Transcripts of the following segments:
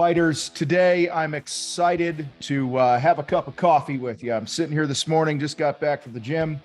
Fighters, today I'm excited to have a cup of coffee with you. I'm sitting here this morning, just got back from the gym.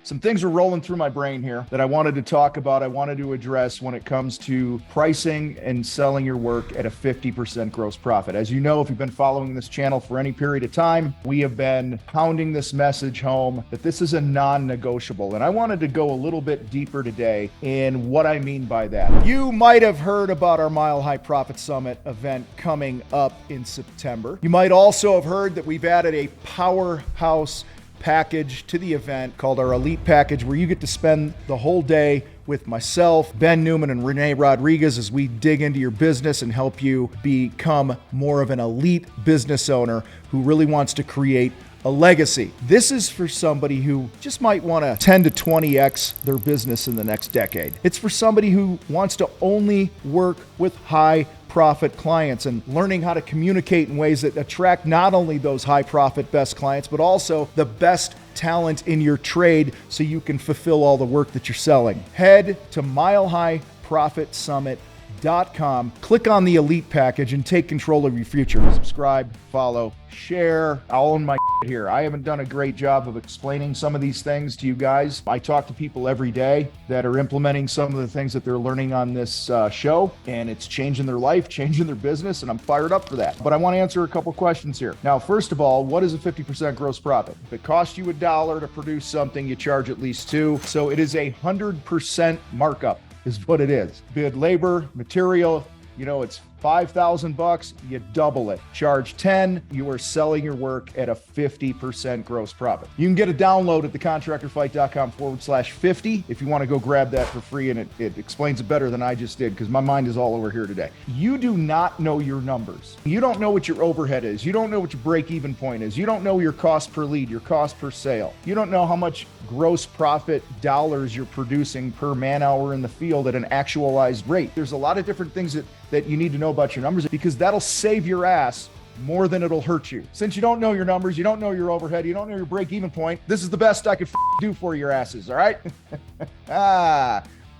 Some things are rolling through my brain here that I wanted to talk about, I wanted to address when it comes to pricing and selling your work at a 50% gross profit. As you know, if you've been following this channel for any period of time, we have been pounding this message home that this is a non-negotiable. And I wanted to go a little bit deeper today in what I mean by that. You might have heard about our Mile High Profit Summit event coming up in September. You might also have heard that we've added a powerhouse package to the event called our Elite Package, where you get to spend the whole day with myself, Ben Newman, and Renee Rodriguez as we dig into your business and help you become more of an elite business owner who really wants to create a legacy. This is for somebody who just might want to 10 to 20x their business in the next decade. It's for somebody who wants to only work with high profit clients and learning how to communicate in ways that attract not only those high profit best clients, but also the best talent in your trade so you can fulfill all the work that you're selling. Head to milehighprofitsummit.com, click on the Elite Package and take control of your future. Subscribe, follow, share. I'll own my here. I haven't done a great job of explaining some of these things to you guys. I talk to people every day that are implementing some of the things that they're learning on this show, and it's changing their life, changing their business, and I'm fired up for that. But I want to answer a couple questions here. Now, first of all, what is a 50% gross profit? If it costs you $1 to produce something, you charge at least $2. So it is 100% markup is what it is. Be it labor, material, it's $5,000, you double it. Charge 10, you are selling your work at a 50% gross profit. You can get a download at thecontractorfight.com/50 if you want to go grab that for free, and it explains it better than I just did because my mind is all over here today. You do not know your numbers. You don't know what your overhead is. You don't know what your break-even point is. You don't know your cost per lead, your cost per sale. You don't know how much gross profit dollars you're producing per man hour in the field at an actualized rate. There's a lot of different things that you need to know about your numbers, because that'll save your ass more than it'll hurt you. Since you don't know your numbers, you don't know your overhead, you don't know your break-even point, this is the best I could do for your asses, all right?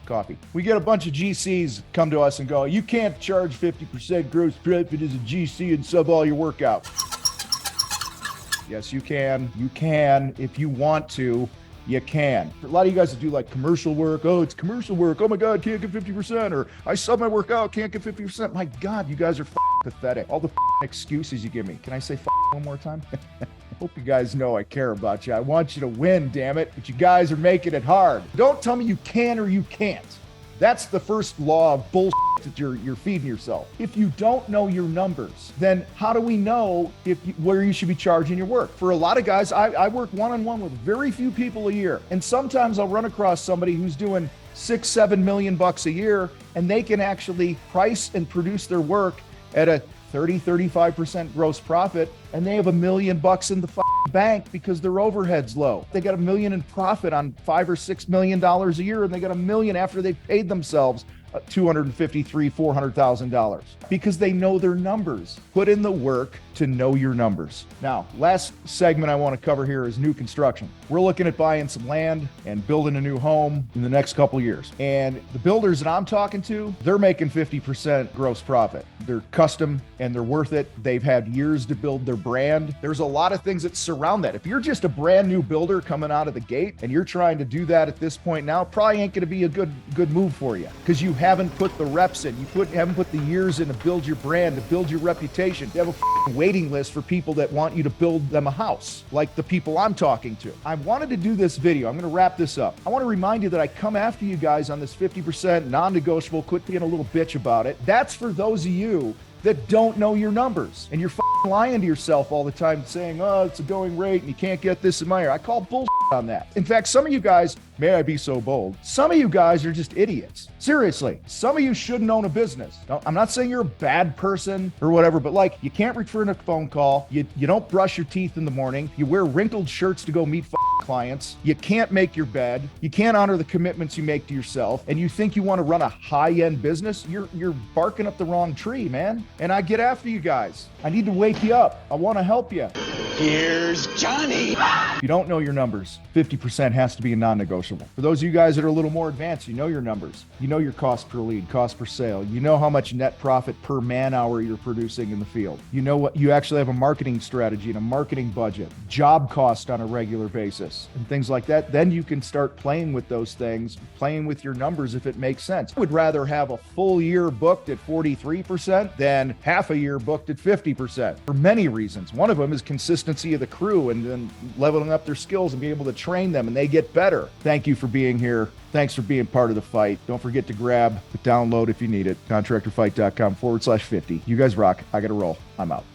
Coffee. We get a bunch of GCs come to us and go, you can't charge 50% gross profit as a GC and sub all your work out. Yes, you can. You can if you want to. You can. A lot of you guys that do like commercial work, oh, it's commercial work, oh my God, can't get 50%, or I sub my work out, can't get 50%. My God, you guys are pathetic. All the excuses you give me. Can I say one more time? Hope you guys know I care about you. I want you to win, damn it. But you guys are making it hard. Don't tell me you can or you can't. That's the first law of bullshit that you're feeding yourself. If you don't know your numbers, then how do we know where you should be charging your work? For a lot of guys, I work one-on-one with very few people a year. And sometimes I'll run across somebody who's doing $6-7 million a year, and they can actually price and produce their work at a 30-35% gross profit, and they have $1 million in the bank because their overhead's low. They got $1 million in profit on $5 or $6 million a year, and they got $1 million after they've paid themselves $253,000-$400,000 because they know their numbers. Put in the work to know your numbers. Now, last segment I want to cover here is new construction. We're looking at buying some land and building a new home in the next couple years. And the builders that I'm talking to, they're making 50% gross profit. They're custom and they're worth it. They've had years to build their brand. There's a lot of things that surround that. If you're just a brand new builder coming out of the gate and you're trying to do that at this point now, probably ain't going to be a good move for you because you haven't put the reps in. You haven't put the years in to build your brand, to build your reputation. You have a waiting list for people that want you to build them a house, like the people I'm talking to. I wanted to do this video. I'm going to wrap this up. I want to remind you that I come after you guys on this 50% non-negotiable. Quit being a little bitch about it. That's for those of you that don't know your numbers and you're lying to yourself all the time saying, oh, it's a going rate and you can't get this in my ear. I call bullshit on that. In fact, some of you guys, may I be so bold, some of you guys are just idiots. Seriously, some of you shouldn't own a business. Now, I'm not saying you're a bad person or whatever, but like you can't return a phone call. You don't brush your teeth in the morning. You wear wrinkled shirts to go meet clients. You can't make your bed. You can't honor the commitments you make to yourself. And you think you want to run a high-end business? You're barking up the wrong tree, man. And I get after you guys. I need to wake you up. I want to help you. Here's Johnny. you don't know your numbers, 50% has to be a non-negotiable. For those of you guys that are a little more advanced, you know your numbers. You know your cost per lead, cost per sale. You know how much net profit per man hour you're producing in the field. You know what you actually have a marketing strategy and a marketing budget, job cost on a regular basis, and things like that. Then you can start playing with those things, playing with your numbers if it makes sense. I would rather have a full year booked at 43% than half a year booked at 50% for many reasons. One of them is consistency of the crew and then leveling up their skills and being able to train them and they get better. Thank you for being here. Thanks for being part of the fight. Don't forget to grab the download if you need it. Contractorfight.com/50. You guys rock. I got to roll. I'm out.